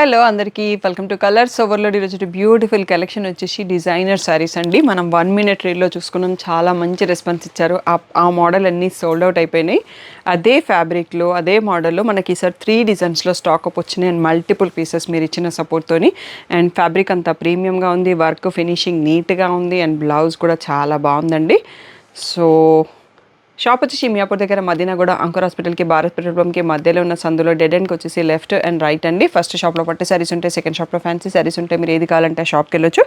Hello అందరికీ welcome to colours overload. ఈరోజు beautiful collection వచ్చేసి డిజైనర్ శారీస్ అండి. మనం 1 మినిట్ రీల్లో చూసుకున్నాం, చాలా మంచి రెస్పాన్స్ ఇచ్చారు. ఆ మోడల్ అన్నీ సోల్డ్ అవుట్ అయిపోయినాయి. అదే ఫ్యాబ్రిక్లో అదే మోడల్లో మనకి ఈసారి 3 డిజైన్స్లో స్టాక్ అప్ వచ్చినాయి అండ్ మల్టిపుల్ పీసెస్ మీరు ఇచ్చిన సపోర్ట్తోని. అండ్ ఫ్యాబ్రిక్ అంతా ప్రీమియంగా ఉంది, వర్క్ ఫినిషింగ్ నీట్గా ఉంది అండ్ బ్లౌజ్ కూడా చాలా బాగుందండి. సో షాప్ వచ్చేసి మియాపూర్ దగ్గర మదీనాగూడ అంకుర్ హాస్పిటల్కి భారత్ పెట్రోల్ పంప్కి మధ్యలో ఉన్న సందులో డెడ్ ఎండ్కి వచ్చేసి లెఫ్ట్ అండ్ రైట్ అండి. ఫస్ట్ షాప్లో పట్టు శారీస్ ఉంటాయి, సెకండ్ షాప్లో ఫ్యాన్సీ శారీస్ ఉంటాయి. మీరు ఏది కావాలంటే ఆ షాప్కి వెళ్ళొచ్చు.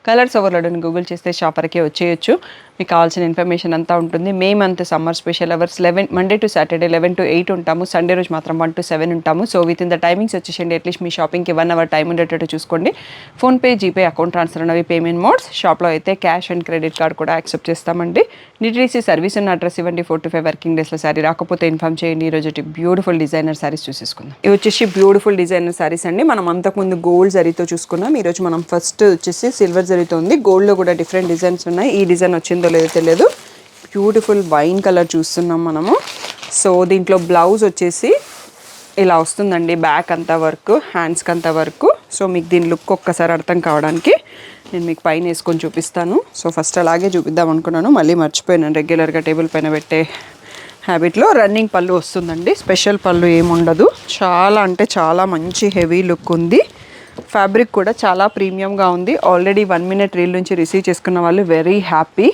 కలర్స్ ఓవర్లోడ్ అని గూగుల్ చేస్తే షాప్ వరకే వచ్చేయచ్చు. మీకు కావాల్సిన ఇన్ఫర్మేషన్ అంతా ఉంటుంది. May month summer special hours Monday to Saturday 11 to 8 ఉంటాము. సండే రోజు మాత్రం 1 to 7 ఉంటాము. So within the timings వచ్చేసండి. అట్లీస్ట్ మీ షాపింగ్కి 1 hour టైం ఉండేటట్టు చూసుకోండి. ఫోన్పే, జీపే, అకౌంట్ ట్రాన్స్ఫర్ అనేవి పేమెంట్ మోడ్స్. షాప్లో అయితే క్యాష్ అండ్ క్రెడిట్ కార్డ్ కూడా యాక్సెప్ట్ చేస్తామండి. డిటిడిసి సర్వీస్ ఉన్న అడ్రస్ ఇవ్వండి. 4 to 5 వర్కింగ్ డేస్లో శారీ రాకపోతే ఇన్ఫామ్ చేయండి. ఈరోజు బ్యూటిఫుల్ డిజైనర్ శారీస్ చూసేసుకుందాం. ఇవి వచ్చేసి బ్యూటిఫుల్ డిజైనర్ శారీస్ అండి. మనం అంతకుముందు గోల్డ్ జరీతో చూసుకున్నాం. ఈరోజు మనం ఫస్ట్ వచ్చేసి సిల్వర్ జరీతో ఉంది. గోల్డ్లో కూడా డిఫరెంట్ డిజైన్స్ ఉన్నాయి. ఈ డిజైన్ వచ్చిందో లేదో తెలియదు. బ్యూటిఫుల్ వైన్ కలర్ చూస్తున్నాం మనము. సో దీంట్లో బ్లౌజ్ వచ్చేసి ఇలా వస్తుందండి. బ్యాక్ అంతా వర్క్, హ్యాండ్స్కి అంతా వర్క్. సో మీకు దీని లుక్ ఒక్కసారి అర్థం కావడానికి నేను మీకు పైన వేసుకొని చూపిస్తాను. సో ఫస్ట్ అలాగే చూపిద్దాం అనుకున్నాను, మళ్ళీ మర్చిపోయాను. రెగ్యులర్గా టేబుల్ పైన పెట్టే హ్యాబిట్లో రన్నింగ్ పళ్ళు వస్తుందండి. స్పెషల్ పళ్ళు ఏముండదు. చాలా అంటే చాలా మంచి హెవీ లుక్ ఉంది. ఫ్యాబ్రిక్ కూడా చాలా ప్రీమియంగా ఉంది. ఆల్రెడీ 1 minute రీల్ నుంచి రిసీవ్ చేసుకున్న వాళ్ళు very happy.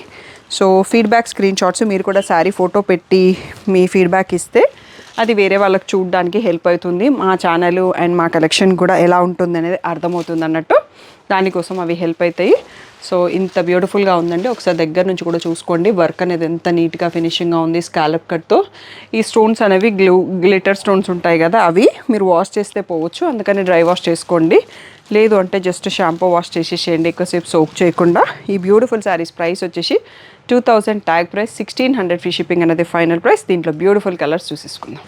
So feedback screen shots మీరు కూడా శారీ ఫోటో పెట్టి మీ ఫీడ్బ్యాక్ ఇస్తే అది వేరే వాళ్ళకి చూడడానికి హెల్ప్ అవుతుంది. మా ఛానల్ అండ్ మా కలెక్షన్ కూడా ఎలా ఉంటుంది అనేది అర్థమవుతుంది అన్నట్టు. దానికోసం అవి హెల్ప్ అవుతాయి. సో ఇంత బ్యూటిఫుల్గా ఉందండి. ఒకసారి దగ్గర నుంచి కూడా చూసుకోండి. వర్క్ అనేది ఎంత నీట్గా ఫినిషింగ్గా ఉంది. స్కాలప్ కట్తో ఈ స్టోన్స్ అనేవి గ్లిటర్ స్టోన్స్ ఉంటాయి కదా, అవి మీరు వాష్ చేస్తే పోవచ్చు. అందుకని డ్రై వాష్ చేసుకోండి. లేదు అంటే జస్ట్ షాంపూ వాష్ చేసేసేయండి, ఎక్కువసేపు సోప్ చేయకుండా. ఈ బ్యూటిఫుల్ శారీస్ ప్రైస్ వచ్చేసి 2000 ట్యాగ్ ప్రైస్, 1600 ఫ్రీ షిప్పింగ్ అనేది ఫైనల్ ప్రైస్. దీంట్లో బ్యూటిఫుల్ కలర్స్ చూసేసుకుందాం.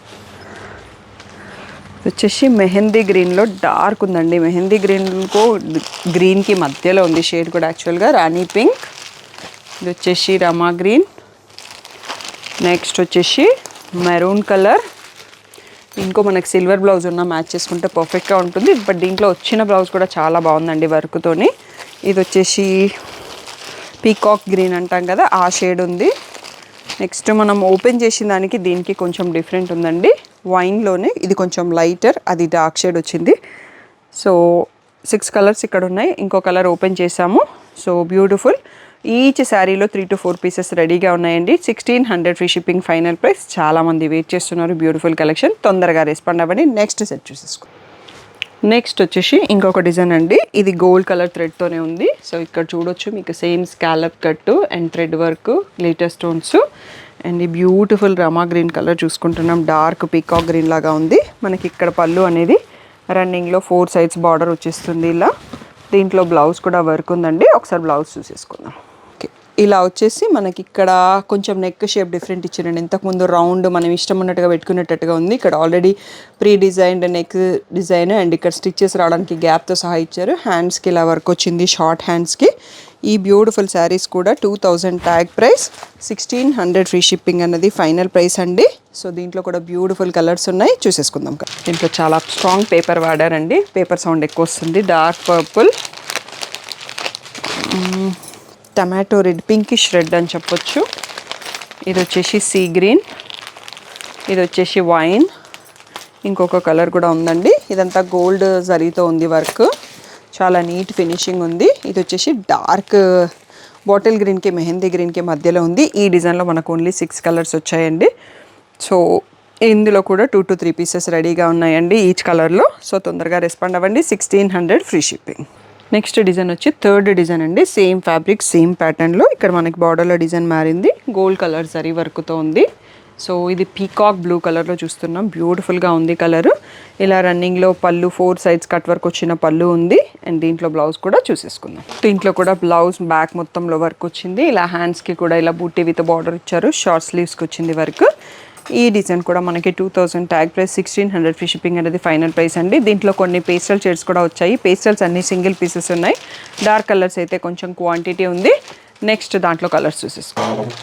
వచ్చేసి మెహందీ గ్రీన్లో డార్క్ ఉందండి. మెహందీ గ్రీన్కు గ్రీన్కి మధ్యలో ఉంది షేడ్ కూడా యాక్చువల్గా. రాణి పింక్, ఇది వచ్చేసి రమా గ్రీన్, నెక్స్ట్ వచ్చేసి మెరూన్ కలర్. ఇంకో మనకి సిల్వర్ బ్లౌజ్ ఉన్న మ్యాచ్ చేసుకుంటే పర్ఫెక్ట్గా ఉంటుంది. బట్ దీంట్లో వచ్చిన బ్లౌజ్ కూడా చాలా బాగుందండి వర్క్తోని. ఇది వచ్చేసి పీకాక్ గ్రీన్ అంటాం కదా, ఆ షేడ్ ఉంది. నెక్స్ట్ మనం ఓపెన్ చేసిన దానికి దీనికి కొంచెం డిఫరెంట్ ఉందండి. వైన్లోనే ఇది కొంచెం లైటర్, అది డార్క్ షేడ్ వచ్చింది. సో 6 కలర్స్ ఇక్కడ ఉన్నాయి. ఇంకో కలర్ ఓపెన్ చేసాము. So beautiful. ఈచ్ శారీలో 3 to 4 పీసెస్ రెడీగా ఉన్నాయండి. 1600 ఫ్రీ షిప్పింగ్ ఫైనల్ ప్రైస్. చాలామంది వెయిట్ చేస్తున్నారు. బ్యూటిఫుల్ కలెక్షన్, తొందరగా రెస్పాండ్ అవ్వండి. నెక్స్ట్ సెట్ చూసేసుకో. నెక్స్ట్ వచ్చేసి ఇంకొక డిజైన్ అండి. ఇది గోల్డ్ కలర్ థ్రెడ్తోనే ఉంది. సో ఇక్కడ చూడొచ్చు మీకు same scallop cut and thread work, glitter stones and ఈ బ్యూటిఫుల్ రమా గ్రీన్ కలర్ చూసుకుంటున్నాం. డార్క్ పీకాక్ గ్రీన్ లాగా ఉంది. మనకి ఇక్కడ పళ్ళు అనేది రన్నింగ్లో 4 sides బార్డర్ వచ్చేస్తుంది ఇలా. దీంట్లో బ్లౌజ్ కూడా వర్క్ ఉందండి. ఒకసారి బ్లౌజ్ చూసేసుకుందాం. ఓకే, ఇలా వచ్చేసి మనకి ఇక్కడ కొంచెం నెక్ షేప్ డిఫరెంట్ ఇచ్చారండి. ఇంతకుముందు రౌండ్ మనం ఇష్టం ఉన్నట్టుగా పెట్టుకునేటట్టుగా ఉంది. ఇక్కడ already pre designed neck design and ఇక్కడ స్టిచ్చెస్ రావడానికి గ్యాప్తో సహా ఇచ్చారు. హ్యాండ్స్కి ఇలా వర్క్ వచ్చింది, షార్ట్ హ్యాండ్స్కి. ఈ బ్యూటిఫుల్ శారీస్ కూడా 2000 ట్యాగ్ ప్రైస్, 1600 ఫ్రీ షిప్పింగ్ అన్నది ఫైనల్ ప్రైస్ అండి. సో దీంట్లో కూడా బ్యూటిఫుల్ కలర్స్ ఉన్నాయి, చూసేసుకుందాం. దీంట్లో చాలా స్ట్రాంగ్ పేపర్ వాడారండి. పేపర్ సౌండ్ ఎక్కువ వస్తుంది. Dark purple, tomato red, pinkish red అని చెప్పొచ్చు. ఇది వచ్చేసి సీ గ్రీన్, ఇది వచ్చేసి వైన్, ఇంకొక కలర్ కూడా ఉందండి. ఇదంతా గోల్డ్ జరీతో ఉంది వర్క్, చాలా నీట్ ఫినిషింగ్ ఉంది. ఇది వచ్చేసి డార్క్ బాటిల్ గ్రీన్కి మెహందీ గ్రీన్కి మధ్యలో ఉంది. ఈ డిజైన్లో మనకు ఓన్లీ 6 కలర్స్ వచ్చాయండి. సో ఇందులో కూడా 2 to 3 పీసెస్ రెడీగా ఉన్నాయండి ఈచ్ కలర్లో. సో తొందరగా రెస్పాండ్ అవ్వండి. 1600 ఫ్రీ షిప్పింగ్. నెక్స్ట్ డిజైన్ వచ్చి థర్డ్ డిజైన్ అండి. సేమ్ ఫ్యాబ్రిక్, సేమ్ ప్యాటర్న్లో. ఇక్కడ మనకి బార్డర్లో డిజైన్ మారింది. గోల్డ్ కలర్ జరీ వర్క్తో ఉంది. సో ఇది పీకాక్ బ్లూ కలర్లో చూస్తున్నాం. బ్యూటిఫుల్గా ఉంది కలర్. ఇలా రన్నింగ్లో పళ్ళు 4 sides కట్ వర్క్ వచ్చిన పళ్ళు ఉంది. అండ్ దీంట్లో బ్లౌజ్ కూడా చూసేసుకుందాం. దీంట్లో కూడా బ్లౌజ్ బ్యాక్ మొత్తంలో వర్క్ వచ్చింది. ఇలా హ్యాండ్స్కి కూడా ఇలా బూటీ విత్ బార్డర్ ఇచ్చారు. షార్ట్ స్లీవ్స్కి వచ్చింది వర్క్. ఈ డిజైన్ కూడా మనకి 2000 ట్యాగ్ ప్రైస్, 1600 ఫ్రీ షిప్పింగ్ అనేది ఫైనల్ ప్రైస్ అండి. దీంట్లో కొన్ని పేస్టల్ షేడ్స్ కూడా వచ్చాయి. పేస్టల్స్ అన్ని సింగిల్ పీసెస్ ఉన్నాయి. డార్క్ కలర్స్ అయితే కొంచెం క్వాంటిటీ ఉంది. నెక్స్ట్ దాంట్లో కలర్స్ చూసేసుకోండి.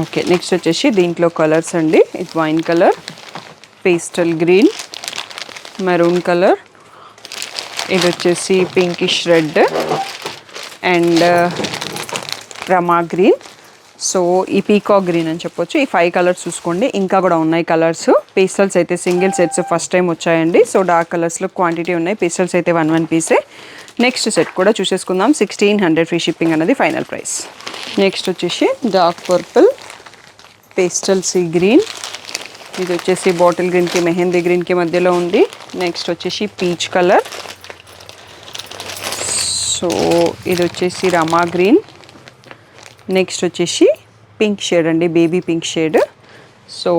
ఓకే, నెక్స్ట్ వచ్చేసి దీంట్లో కలర్స్ అండి. ఇది wine colour, pastel green, maroon colour, ఇది వచ్చేసి pinkish red and Rama green. So ఈ పీకాక్ గ్రీన్ అని చెప్పొచ్చు. ఈ 5 కలర్స్ చూసుకోండి, ఇంకా కూడా ఉన్నాయి కలర్స్. పేస్టల్స్ అయితే సింగిల్ సెట్స్ ఫస్ట్ టైం వచ్చాయండి. సో డార్క్ కలర్స్లో క్వాంటిటీ ఉన్నాయి, పేస్టల్స్ అయితే 1 పీసే. నెక్స్ట్ సెట్ కూడా చూసేసుకుందాం. 1600 ఫ్రీ షిప్పింగ్ అనేది ఫైనల్ ప్రైస్. నెక్స్ట్ వచ్చేసి dark purple, pastel sea green, ఇది వచ్చేసి బాటిల్ గ్రీన్కి మెహందీ గ్రీన్కి మధ్యలో ఉంది. నెక్స్ట్ వచ్చేసి పీచ్ కలర్, సో ఇది వచ్చేసి రమా గ్రీన్. నెక్స్ట్ వచ్చేసి పింక్ షేడ్ అండి, బేబీ పింక్ షేడ్. సో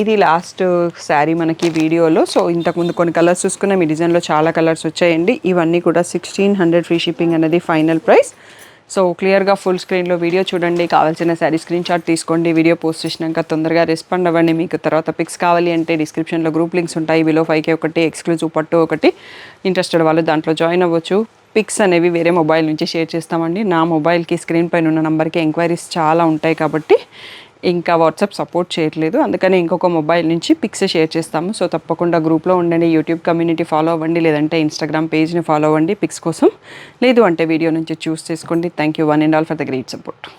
ఇది లాస్ట్ శారీ మనకి వీడియోలో. సో ఇంతకుముందు కొన్ని కలర్స్ చూసుకున్నాం, ఈ డిజైన్లో చాలా కలర్స్ వచ్చాయండి. ఇవన్నీ కూడా 1600 ఫ్రీ షిప్పింగ్ అనేది ఫైనల్ ప్రైస్. సో క్లియర్గా ఫుల్ స్క్రీన్లో వీడియో చూడండి, కావాల్సిన శారీ స్క్రీన్ షాట్ తీసుకోండి. వీడియో పోస్ట్ చేసినాక తొందరగా రెస్పాండ్ అవ్వండి. మీకు తర్వాత పిక్స్ కావాలి అంటే డిస్క్రిప్షన్లో గ్రూప్ లింక్స్ ఉంటాయి. బిలో 5K ఒకటి, ఎక్స్క్లూజివ్ పట్టు ఒకటి. ఇంట్రెస్టెడ్ వాళ్ళు దాంట్లో జాయిన్ అవ్వచ్చు. పిక్స్ అనేవి వేరే మొబైల్ నుంచి షేర్ చేస్తామండి. నా మొబైల్కి స్క్రీన్ పైన ఉన్న నెంబర్కి ఎంక్వైరీస్ చాలా ఉంటాయి కాబట్టి ఇంకా వాట్సాప్ సపోర్ట్ చేయట్లేదు, అందుకని ఇంకొక మొబైల్ నుంచి పిక్స్ షేర్ చేస్తాము. సో తప్పకుండా గ్రూప్లో ఉండండి, యూట్యూబ్ కమ్యూనిటీ ఫాలో అవ్వండి, లేదంటే ఇన్స్టాగ్రామ్ పేజ్ని ఫాలో అవ్వండి పిక్స్ కోసం. లేదు అంటే వీడియో నుంచి చూస్ చేసుకోండి. Thank you one and all for the great support.